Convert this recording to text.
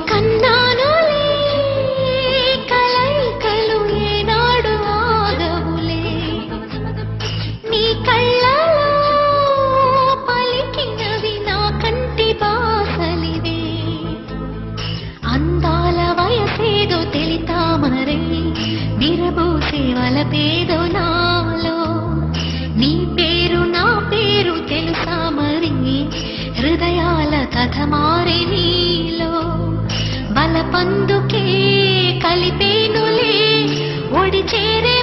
కన్నానులే కలైకలు ఏనాడు ఆగవులే నీ కళ్ళలో పలికినవి నా కంటి బాసలివే అందాల వయసేదో తెలితామరే విరబూసే వలపేదో నాలో నీ పేరు నా పేరు తెలుసా మరి హృదయాల కథ మారే నీలో బలపందుకే కలిపేనులే ఒడి చేరే